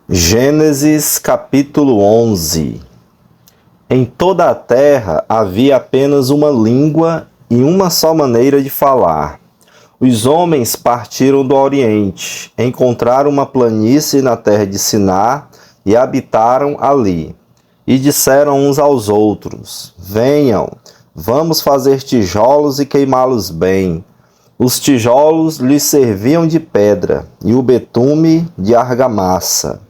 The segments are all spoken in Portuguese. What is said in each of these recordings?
Gênesis capítulo 11. Em toda a terra havia apenas uma língua e uma só maneira de falar. Os homens partiram do Oriente, encontraram uma planície na terra de Siná e habitaram ali. E disseram uns aos outros: Venham, vamos fazer tijolos e queimá-los bem. Os tijolos lhes serviam de pedra e o betume de argamassa.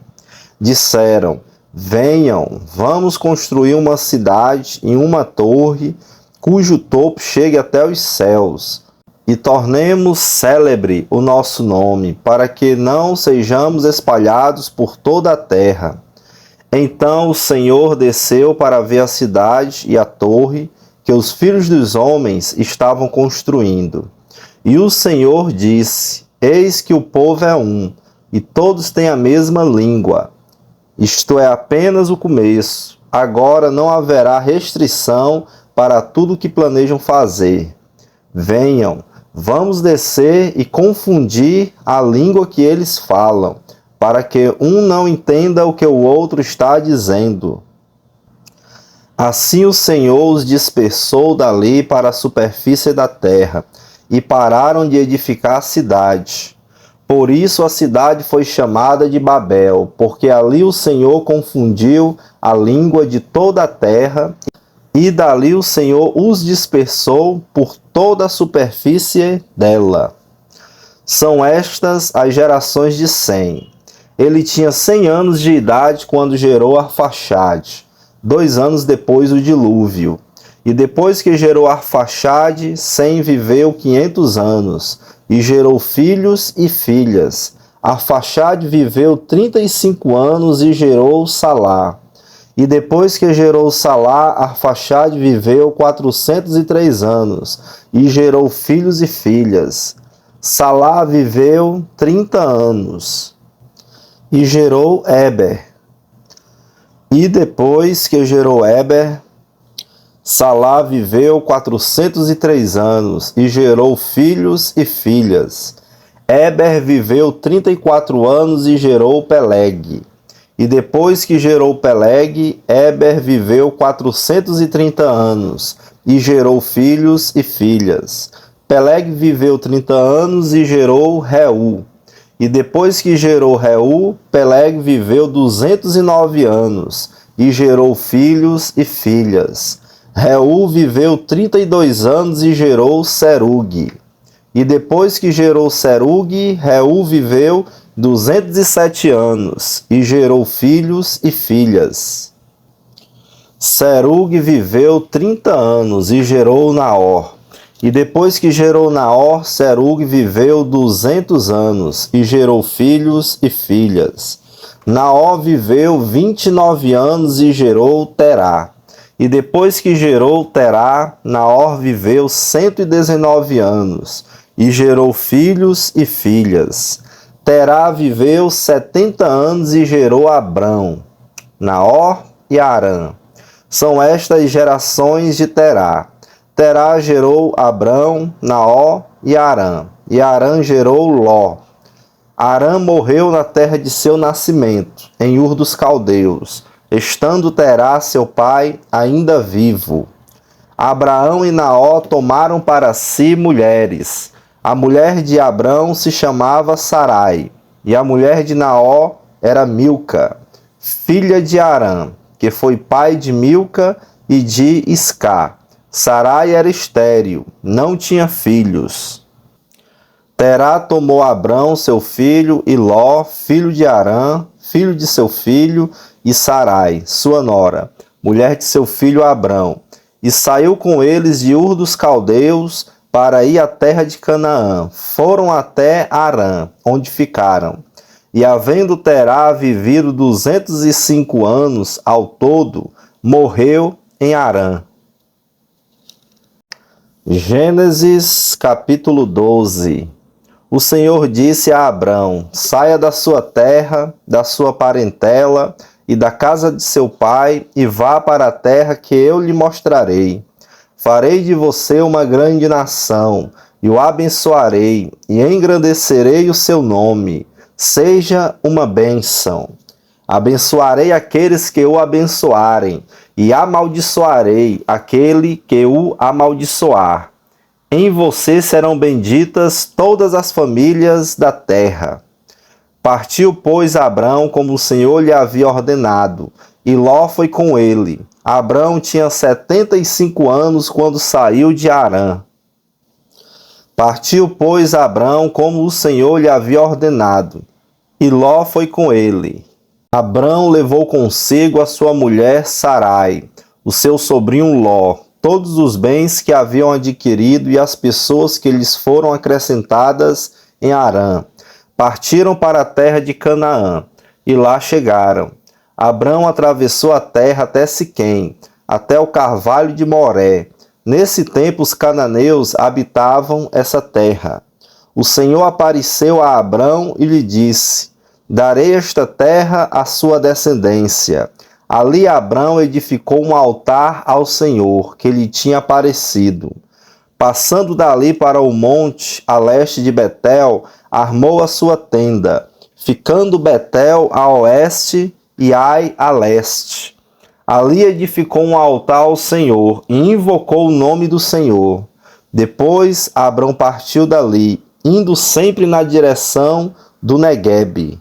Disseram: Venham, vamos construir uma cidade e uma torre, cujo topo chegue até os céus, e tornemos célebre o nosso nome, para que não sejamos espalhados por toda a terra. Então o Senhor desceu para ver a cidade e a torre que os filhos dos homens estavam construindo. E o Senhor disse: Eis que o povo é um, e todos têm a mesma língua. Isto é apenas o começo. Agora não haverá restrição para tudo o que planejam fazer. Venham, vamos descer e confundir a língua que eles falam, para que um não entenda o que o outro está dizendo. Assim o Senhor os dispersou dali para a superfície da terra, e pararam de edificar a cidade. Por isso a cidade foi chamada de Babel, porque ali o Senhor confundiu a língua de toda a terra, e dali o Senhor os dispersou por toda a superfície dela. São estas as gerações de Sem. Ele tinha 100 anos de idade quando gerou Arfaxade, 2 anos depois do dilúvio. E depois que gerou Arfaxade, Sem viveu 500 anos, e gerou filhos e filhas. Arfaxade viveu 35 anos e gerou Salá. E depois que gerou Salá, Arfaxade viveu 403 anos, e gerou filhos e filhas. Salá viveu 30 anos, e gerou Éber. E depois que gerou Éber, Salá viveu 403 anos e gerou filhos e filhas. Éber viveu 34 anos e gerou Peleg. E depois que gerou Peleg, Éber viveu 430 anos e gerou filhos e filhas. Peleg viveu 30 anos e gerou Reu. E depois que gerou Reu, Peleg viveu 209 anos e gerou filhos e filhas. Reu viveu 32 anos e gerou Serug. E depois que gerou Serug, Reu viveu 207 anos e gerou filhos e filhas. Serug viveu 30 anos e gerou Naor. E depois que gerou Naor, Serug viveu 200 anos e gerou filhos e filhas. Naor viveu 29 anos e gerou Terá. E depois que gerou Terá, Naor viveu 119 anos e gerou filhos e filhas. Terá viveu 70 anos e gerou Abrão, Naor e Arã. São estas as gerações de Terá. Terá gerou Abrão, Naor e Arã. E Arã gerou Ló. Arã morreu na terra de seu nascimento, em Ur dos Caldeus, estando Terá, seu pai, ainda vivo. Abraão e Naó tomaram para si mulheres. A mulher de Abrão se chamava Sarai, e a mulher de Naó era Milca, filha de Arã, que foi pai de Milca e de Iscá. Sarai era estéril, não tinha filhos. Terá tomou Abrão, seu filho, e Ló, filho de Arã, filho de seu filho, e Sarai, sua nora, mulher de seu filho Abrão, e saiu com eles de Ur dos Caldeus para ir à terra de Canaã. Foram até Harã, onde ficaram. E havendo Terá vivido 205 anos ao todo, morreu em Harã. Gênesis capítulo 12. O Senhor disse a Abrão: Saia da sua terra, da sua parentela e da casa de seu pai, e vá para a terra que eu lhe mostrarei. Farei de você uma grande nação, e o abençoarei, e engrandecerei o seu nome. Seja uma bênção. Abençoarei aqueles que o abençoarem, e amaldiçoarei aquele que o amaldiçoar. Em você serão benditas todas as famílias da terra. Partiu, pois, Abrão como o Senhor lhe havia ordenado, e Ló foi com ele. Abrão tinha 75 anos quando saiu de Harã. Partiu, pois, Abrão como o Senhor lhe havia ordenado, e Ló foi com ele. Abrão levou consigo a sua mulher Sarai, o seu sobrinho Ló, todos os bens que haviam adquirido e as pessoas que lhes foram acrescentadas em Harã. Partiram para a terra de Canaã, e lá chegaram. Abrão atravessou a terra até Siquém, até o carvalho de Moré. Nesse tempo os cananeus habitavam essa terra. O Senhor apareceu a Abrão e lhe disse: darei esta terra à sua descendência. Ali Abrão edificou um altar ao Senhor, que lhe tinha aparecido. Passando dali para o monte, a leste de Betel, armou a sua tenda, ficando Betel a oeste e Ai a leste. Ali edificou um altar ao Senhor e invocou o nome do Senhor. Depois Abrão partiu dali, indo sempre na direção do Neguebe.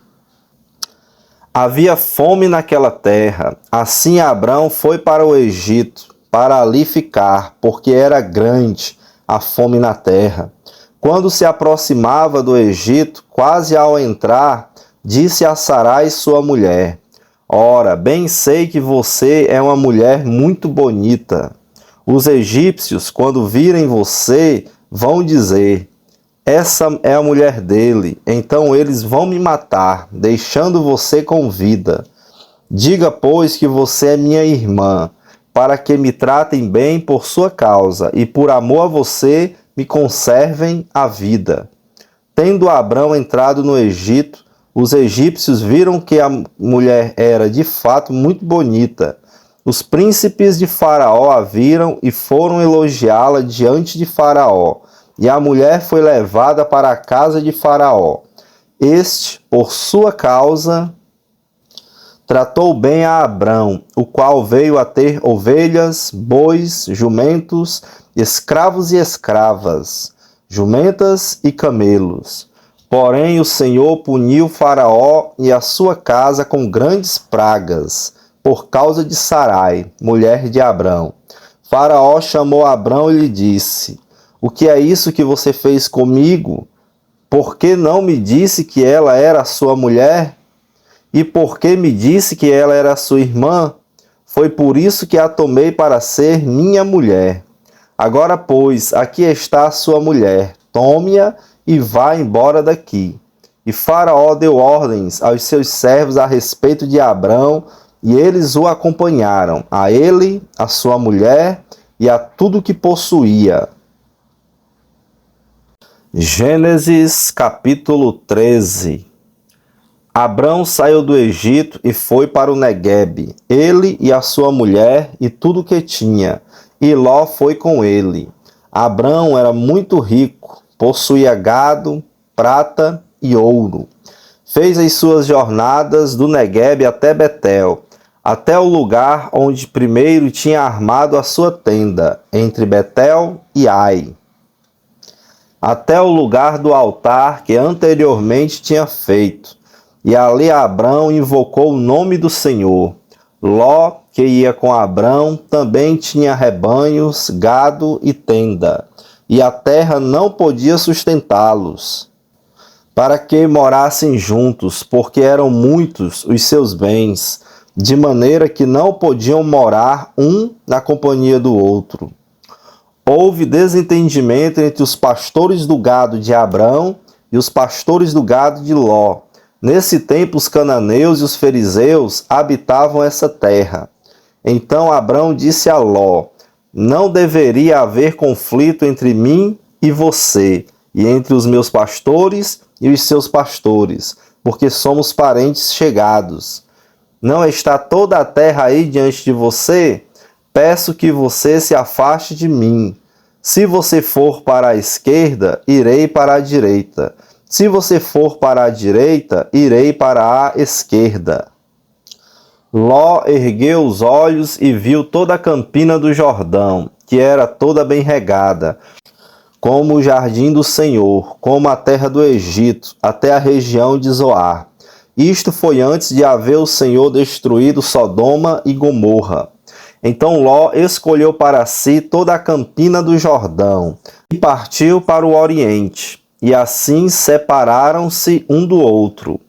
Havia fome naquela terra. Assim Abrão foi para o Egito, para ali ficar, porque era grande a fome na terra. Quando se aproximava do Egito, quase ao entrar, disse a Sarai, sua mulher: ora, bem sei que você é uma mulher muito bonita. Os egípcios, quando virem você, vão dizer: essa é a mulher dele. Então eles vão me matar, deixando você com vida. Diga, pois, que você é minha irmã, para que me tratem bem por sua causa, e por amor a você me conservem a vida. Tendo Abrão entrado no Egito, os egípcios viram que a mulher era de fato muito bonita. Os príncipes de Faraó a viram e foram elogiá-la diante de Faraó. E a mulher foi levada para a casa de Faraó. Este, por sua causa, tratou bem a Abrão, o qual veio a ter ovelhas, bois, jumentos, escravos e escravas, jumentas e camelos. Porém o Senhor puniu Faraó e a sua casa com grandes pragas, por causa de Sarai, mulher de Abrão. Faraó chamou Abrão e lhe disse: o que é isso que você fez comigo? Por que não me disse que ela era a sua mulher? E por que me disse que ela era a sua irmã? Foi por isso que a tomei para ser minha mulher. Agora, pois, aqui está a sua mulher. Tome-a e vá embora daqui. E Faraó deu ordens aos seus servos a respeito de Abrão, e eles o acompanharam, a ele, a sua mulher e a tudo que possuía. Gênesis capítulo 13. Abrão saiu do Egito e foi para o Neguebe, ele e a sua mulher e tudo que tinha, e Ló foi com ele. Abrão era muito rico, possuía gado, prata e ouro. Fez as suas jornadas do Neguebe até Betel, até o lugar onde primeiro tinha armado a sua tenda, entre Betel e Ai, até o lugar do altar que anteriormente tinha feito. E ali Abrão invocou o nome do Senhor. Ló, que ia com Abrão, também tinha rebanhos, gado e tenda, e a terra não podia sustentá-los, para que morassem juntos, porque eram muitos os seus bens, de maneira que não podiam morar um na companhia do outro. Houve desentendimento entre os pastores do gado de Abrão e os pastores do gado de Ló. Nesse tempo, os cananeus e os fariseus habitavam essa terra. Então Abrão disse a Ló: não deveria haver conflito entre mim e você, e entre os meus pastores e os seus pastores, porque somos parentes chegados. Não está toda a terra aí diante de você? Peço que você se afaste de mim. Se você for para a esquerda, irei para a direita. Se você for para a direita, irei para a esquerda. Ló ergueu os olhos e viu toda a campina do Jordão, que era toda bem regada, como o jardim do Senhor, como a terra do Egito, até a região de Zoar. Isto foi antes de haver o Senhor destruído Sodoma e Gomorra. Então Ló escolheu para si toda a campina do Jordão e partiu para o oriente, e assim separaram-se um do outro.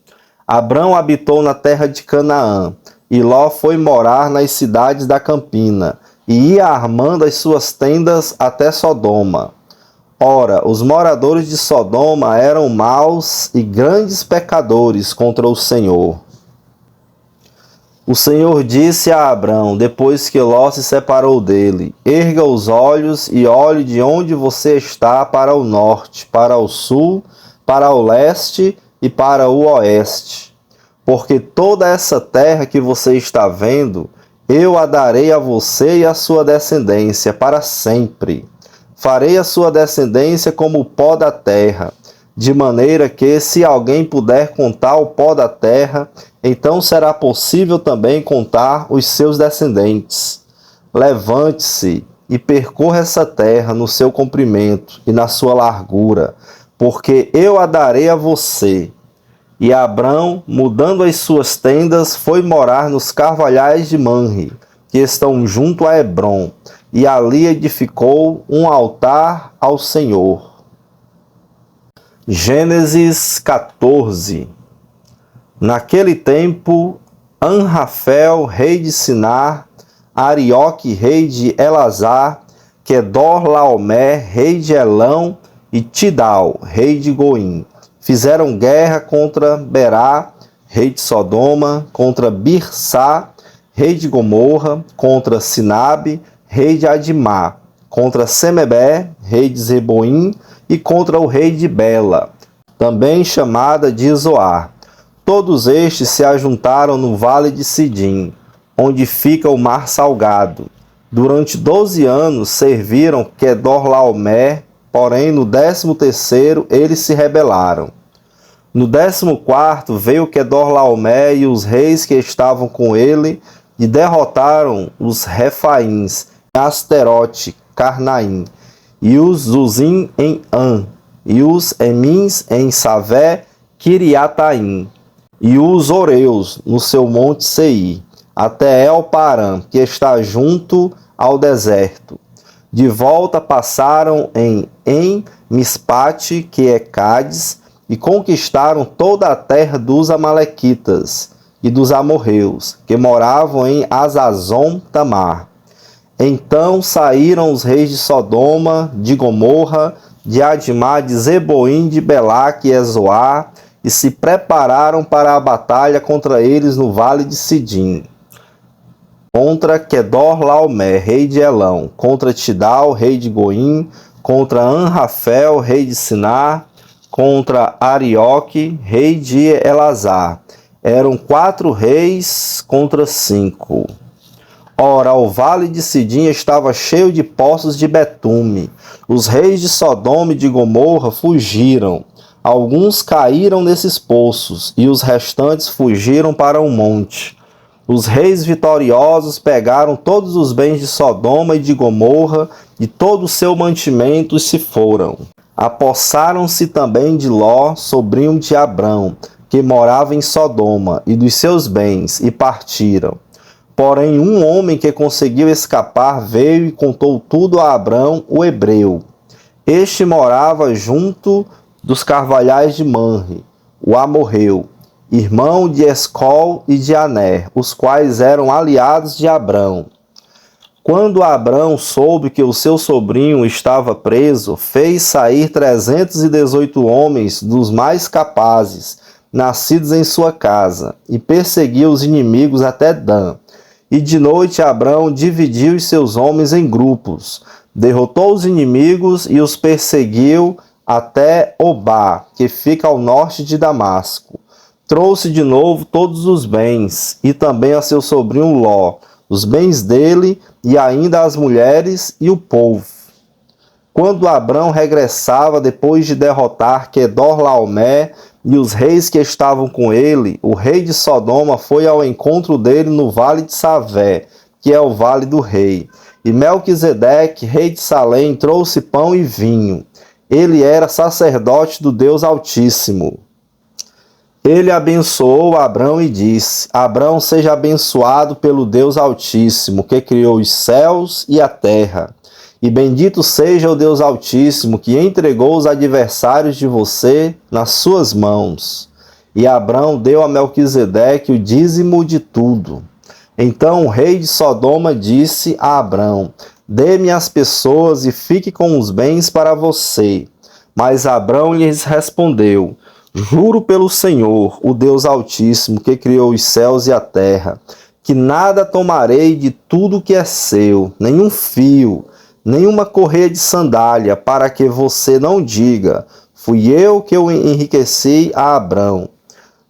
Abrão habitou na terra de Canaã, e Ló foi morar nas cidades da campina, e ia armando as suas tendas até Sodoma. Ora, os moradores de Sodoma eram maus e grandes pecadores contra o Senhor. O Senhor disse a Abrão, depois que Ló se separou dele: erga os olhos e olhe de onde você está para o norte, para o sul, para o leste e para o oeste. Porque toda essa terra que você está vendo, eu a darei a você e à sua descendência para sempre. Farei a sua descendência como o pó da terra, de maneira que, se alguém puder contar o pó da terra, então será possível também contar os seus descendentes. Levante-se e percorra essa terra no seu comprimento e na sua largura, porque eu a darei a você. E Abrão, mudando as suas tendas, foi morar nos carvalhais de Manre, que estão junto a Hebrom, e ali edificou um altar ao Senhor. Gênesis 14. Naquele tempo, Anrafel, rei de Sinar, Arioque, rei de Elazar, Quedorlaomer, rei de Elão, e Tidal, rei de Goim, fizeram guerra contra Berá, rei de Sodoma, contra Birsá, rei de Gomorra, contra Sinabe, rei de Adimá, contra Semebé, rei de Zeboim, e contra o rei de Bela, também chamada de Zoar. Todos estes se ajuntaram no vale de Sidim, onde fica o mar salgado. Durante 12 anos serviram Quedorlaomer, porém no 13º eles se rebelaram. No 14º veio Quedorlaomer e os reis que estavam com ele e derrotaram os Refaíns, Asterote, Carnaim, e os Zuzim em An, e os Emins em Savé, Kiriataim, e os Oreus no seu monte Seir, até El-Paran, que está junto ao deserto. De volta passaram em Mispate, que é Cádiz, e conquistaram toda a terra dos Amalequitas e dos amorreus, que moravam em Azazon Tamar. Então saíram os reis de Sodoma, de Gomorra, de Adimá, de Zeboim, de Belaque e Zoar, e se prepararam para a batalha contra eles no vale de Sidim, contra Quedorlaomer, rei de Elão, contra Tidal, rei de Goim, contra Anrafel, rei de Sinar, contra Arioque, rei de Elazar. Eram 4 reis contra 5. Ora, o vale de Sidim estava cheio de poços de betume. Os reis de Sodoma e de Gomorra fugiram. Alguns caíram nesses poços, e os restantes fugiram para um monte. Os reis vitoriosos pegaram todos os bens de Sodoma e de Gomorra, e todo o seu mantimento, e se foram. Apossaram-se também de Ló, sobrinho de Abrão, que morava em Sodoma, e dos seus bens, e partiram. Porém, um homem que conseguiu escapar veio e contou tudo a Abrão, o hebreu. Este morava junto dos carvalhais de Manre, o amorreu, irmão de Escol e de Aner, os quais eram aliados de Abrão. Quando Abrão soube que o seu sobrinho estava preso, fez sair 318 homens dos mais capazes, nascidos em sua casa, e perseguiu os inimigos até Dan. E de noite Abrão dividiu os seus homens em grupos, derrotou os inimigos e os perseguiu até Obá, que fica ao norte de Damasco. Trouxe de novo todos os bens, e também a seu sobrinho Ló, os bens dele, e ainda as mulheres e o povo. Quando Abrão regressava depois de derrotar Quedorlaomer, e os reis que estavam com ele, o rei de Sodoma foi ao encontro dele no vale de Savé, que é o vale do rei. E Melquisedeque, rei de Salém, trouxe pão e vinho. Ele era sacerdote do Deus Altíssimo. Ele abençoou Abrão e disse: Abrão, seja abençoado pelo Deus Altíssimo, que criou os céus e a terra. E bendito seja o Deus Altíssimo, que entregou os adversários de você nas suas mãos. E Abrão deu a Melquisedeque o dízimo de tudo. Então o rei de Sodoma disse a Abrão: dê-me as pessoas e fique com os bens para você. Mas Abrão lhes respondeu: juro pelo Senhor, o Deus Altíssimo, que criou os céus e a terra, que nada tomarei de tudo que é seu, nenhum fio, nenhuma correia de sandália, para que você não diga: fui eu que o enriqueci a Abrão.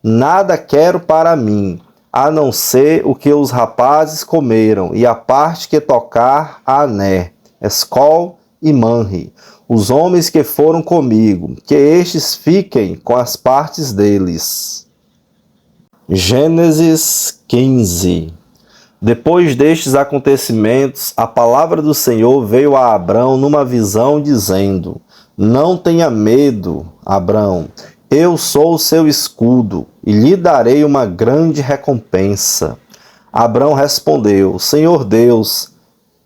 Nada quero para mim, a não ser o que os rapazes comeram, e a parte que tocar a Ané, Escol e Manre, os homens que foram comigo, que estes fiquem com as partes deles. Gênesis 15. Depois destes acontecimentos, a palavra do Senhor veio a Abrão numa visão, dizendo: não tenha medo, Abrão, eu sou o seu escudo, e lhe darei uma grande recompensa. Abrão respondeu: Senhor Deus,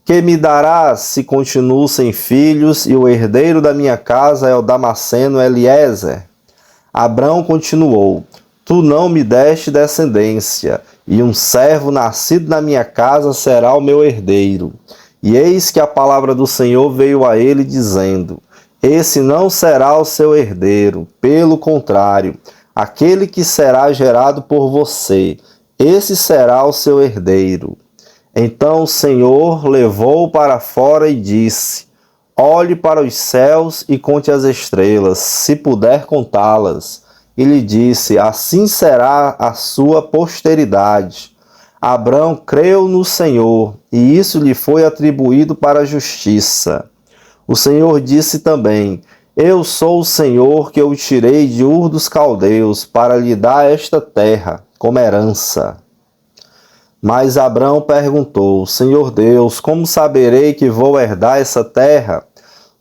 que me darás se continuo sem filhos, e o herdeiro da minha casa é o Damasceno Eliezer? Abrão continuou: tu não me deste descendência, e um servo nascido na minha casa será o meu herdeiro. E eis que a palavra do Senhor veio a ele, dizendo: esse não será o seu herdeiro, pelo contrário, aquele que será gerado por você, esse será o seu herdeiro. Então o Senhor levou-o para fora e disse: olhe para os céus e conte as estrelas, se puder contá-las. E lhe disse: assim será a sua posteridade. Abrão creu no Senhor, e isso lhe foi atribuído para a justiça. O Senhor disse também: eu sou o Senhor que o tirei de Ur dos Caldeus para lhe dar esta terra como herança. Mas Abrão perguntou: Senhor Deus, como saberei que vou herdar essa terra?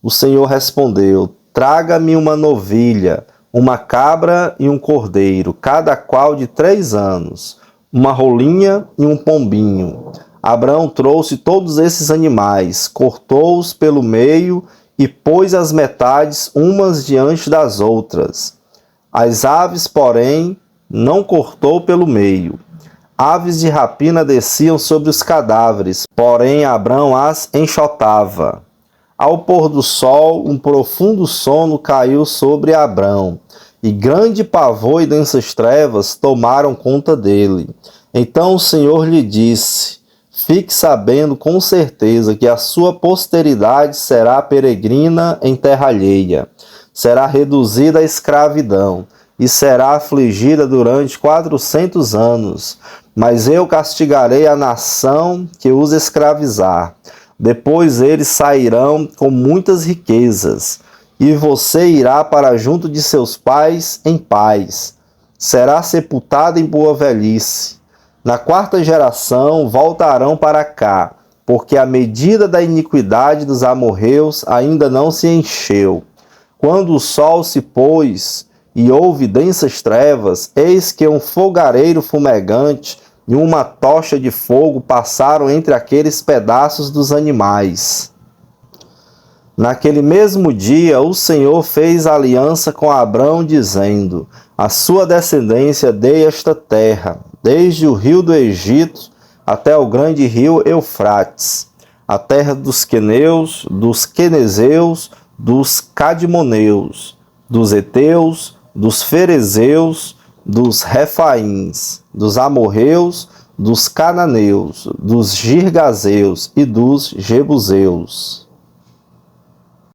O Senhor respondeu: traga-me uma novilha, uma cabra e um cordeiro, cada qual de 3 anos, uma rolinha e um pombinho. Abrão trouxe todos esses animais, cortou-os pelo meio e pôs as metades umas diante das outras. As aves, porém, não cortou pelo meio. Aves de rapina desciam sobre os cadáveres, porém Abrão as enxotava. Ao pôr do sol, um profundo sono caiu sobre Abrão, e grande pavor e densas trevas tomaram conta dele. Então o Senhor lhe disse: fique sabendo com certeza que a sua posteridade será peregrina em terra alheia, será reduzida à escravidão, e será afligida durante 400 anos. Mas eu castigarei a nação que os escravizar. Depois eles sairão com muitas riquezas, e você irá para junto de seus pais em paz. Será sepultado em boa velhice. Na 4ª geração voltarão para cá, porque a medida da iniquidade dos amorreus ainda não se encheu. Quando o sol se pôs e houve densas trevas, eis que um fogareiro fumegante e uma tocha de fogo passaram entre aqueles pedaços dos animais. Naquele mesmo dia, o Senhor fez aliança com Abrão, dizendo: a sua descendência dei esta terra, desde o rio do Egito até o grande rio Eufrates, a terra dos queneus, dos quenezeus, dos cadmoneus, dos heteus, dos ferezeus, dos refaíns, dos amorreus, dos cananeus, dos girgazeus e dos jebuseus.